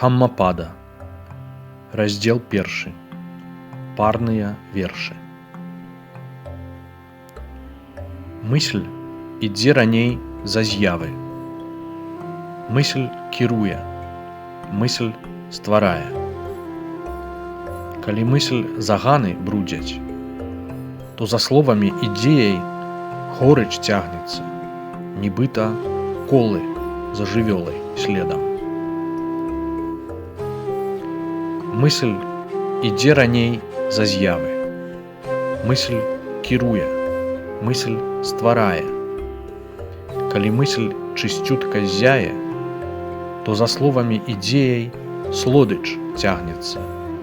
Дхаммапада. Раздзел 1. Парныя вершы. Мысль ідзе раней за з'явы. Мысль кіруе. Мысль стварае. Калі мысль заганы брудзяць, то за словамі ідзеяй горыч цягнецца, нібыта колы за жывёлай следам. Мысль ідзе раней за з'явы. Мысль кіруе. Мысль стварае. Калі мысль чысцютка ззяе, то за словамі ідзеяй слодыч цягнецца,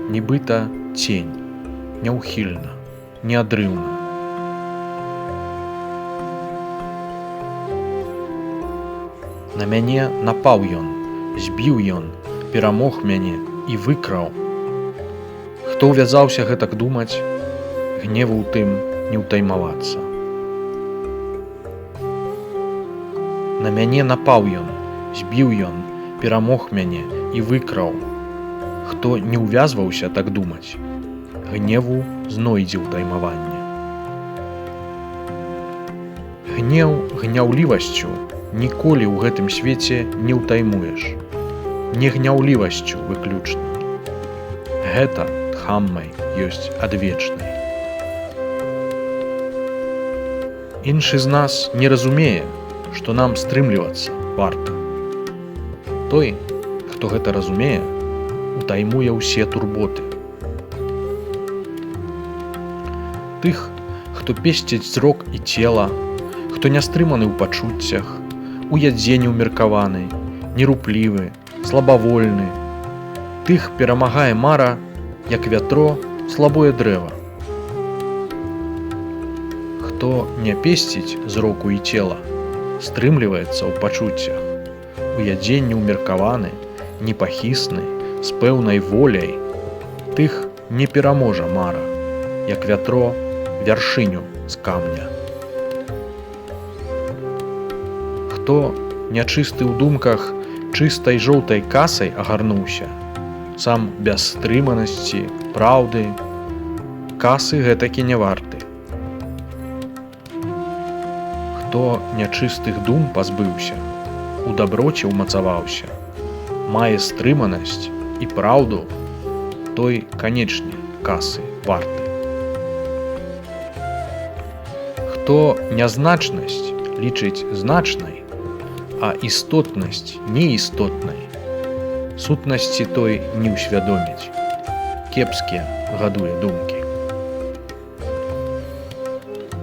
нібыта цень, няўхільна, неадрыўна. На мяне напаў ён, збіў ён, перамог мяне і выкраў. Хто ўвязаўся гэтак думаць, гневу ў тым не ўтаймавацца. На мяне напаў ён, збіў ён, перамог мяне і выкраў. Хто не ўвязваўся так думаць, гневу знойдзе ўтаймаванне. Гнеў гняўлівасцю ніколі ў гэтым свеце не ўтаймуеш. Не гняўлівасцю выключна. Гэта дхаммай ёсць адвечнай. Іншы з нас не разумее, што нам стрымлівацца варта. Той, хто гэта разумее, утаймуе ўсе турботы. Тых, хто песціць зрок і цела, хто не стрыманы ў пачуццях, у ядзені ўмеркаваны, неруплівы, слабавольны, тых перамагае мара, як вятро, слабое дрэва. Хто не песціць зроку і цела, стрымліваецца ў пачуццях, у ядзенні ўмеркаваны, непахісны, з пэўнай воляй, тых не пераможа мара, як вятро вяршыню з камня. Хто нячысты ў думках чыстай жоўтай касай агарнуўся, сам без стрыманасці, праўды, касы гэтакі не варты. Хто нячыстых дум пазбыўся, у даброце ўмацаваўся, мае стрыманасць і праўду, той, канечне, касы варты. Хто нязначнасць лічыць значнай, а істотнасць неістотнай, сутнасці той не ўсвядоміць, кепскія гадуе думкі.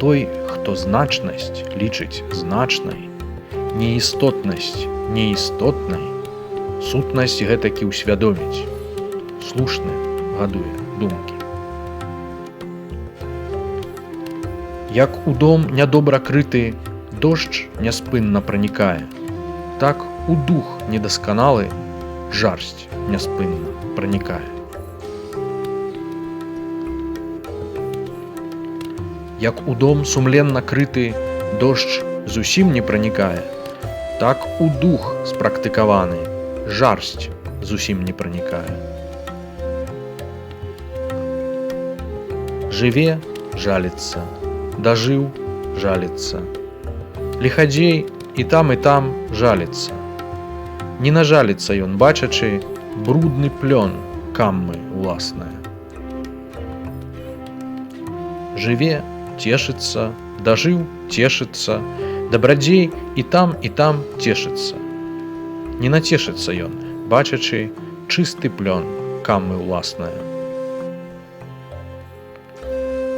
Той, хто значнасць лічыць значнай, неістотнасць неістотнай, сутнасць гэтакі ўсвядоміць, слушны гадуе думкі. Як у дом нядобра крыты дождж няспынна пранікае, так у дух недасканалы жарсць няспынна пранікае. Як у дом сумленна крыты дождж зусім не пранікае, так у дух спрактыкаваны жарсць зусім не пранікае. Жыве жаліцца, дажыў жаліцца, ліхадзей і там жаліцца. Не нажаліцца ён, бачачы брудны плён каммы ўласнае. Жыве, цешыцца, дажыў, цешыцца, дабрадзей і там цешыцца. Не нацешыцца ён, бачачы чысты плён каммы ўласнае.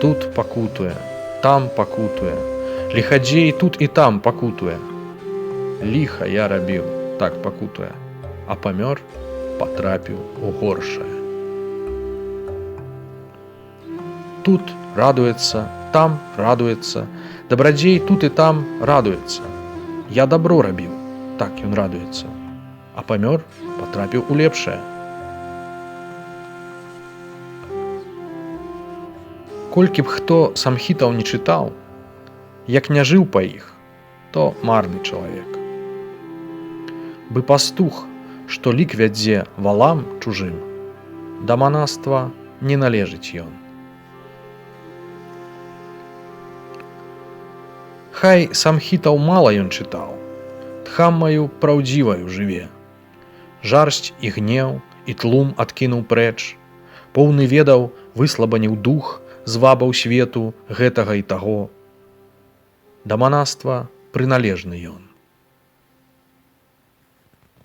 Тут пакутуе, там пакутуе, ліхадзей тут і там пакутуе. Ліха я рабіў, так пакутуе, а памёр, патрапіў у горшае. Тут радуецца, там радуецца, дабрадзей тут і там радуецца. Я дабро рабіў, так ён радуецца, а памёр, патрапіў у лепшае. Колькі б хто самхітаў не чытаў, як не жыў па іх, то марны чалавек. Бы пастух што лік вядзе валам чужым, да манаства не належыць ён. Хай самхітаў мала ён чытаў, Дхаммаю праўдзіваю жыве. Жарсць і гнеў і тлум адкінуў прэч, поўны ведаў выслабаніў дух, звабаў свету гэтага і таго. Да манаства прыналежны ён.